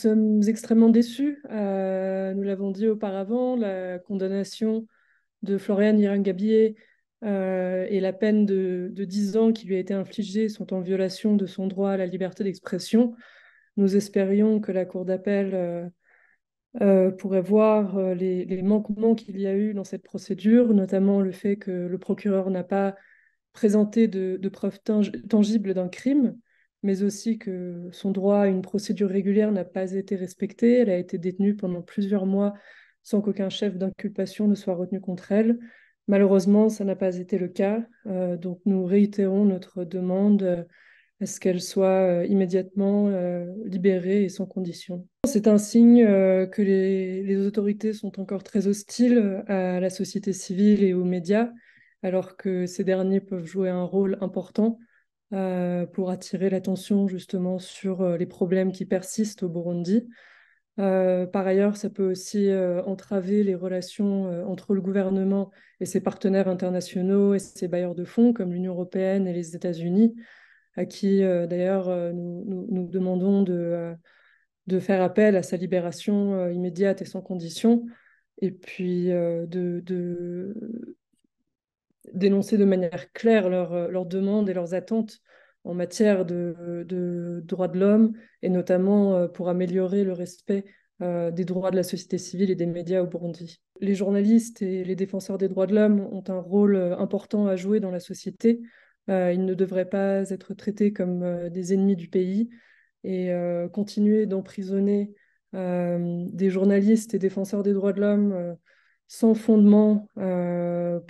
sommes extrêmement déçus. Nous l'avons dit auparavant, la condamnation de Florian Irangabié et la peine de 10 ans qui lui a été infligée sont en violation de son droit à la liberté d'expression. Nous espérions que la Cour d'appel pourrait voir les manquements qu'il y a eu dans cette procédure, notamment le fait que le procureur n'a pas présenté de preuves tangibles d'un crime, mais aussi que son droit à une procédure régulière n'a pas été respecté. Elle a été détenue pendant plusieurs mois sans qu'aucun chef d'inculpation ne soit retenu contre elle. Malheureusement, ça n'a pas été le cas. Donc nous réitérons notre demande à ce qu'elle soit immédiatement libérée et sans condition. C'est un signe que les autorités sont encore très hostiles à la société civile et aux médias, alors que ces derniers peuvent jouer un rôle important pour attirer l'attention justement sur les problèmes qui persistent au Burundi. Par ailleurs, ça peut aussi entraver les relations entre le gouvernement et ses partenaires internationaux et ses bailleurs de fonds, comme l'Union européenne et les États-Unis, à qui d'ailleurs nous demandons de faire appel à sa libération immédiate et sans condition, et puis de dénoncer de manière claire leurs demandes et leurs attentes en matière de droits de l'homme, et notamment pour améliorer le respect des droits de la société civile et des médias au Burundi. Les journalistes et les défenseurs des droits de l'homme ont un rôle important à jouer dans la société. Ils ne devraient pas être traités comme des ennemis du pays, et continuer d'emprisonner des journalistes et défenseurs des droits de l'homme sans fondement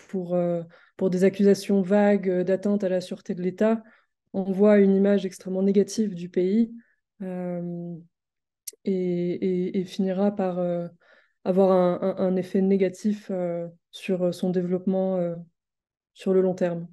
pour des accusations vagues d'atteinte à la sûreté de l'État envoie une image extrêmement négative du pays euh, et finira par avoir un effet négatif sur son développement sur le long terme.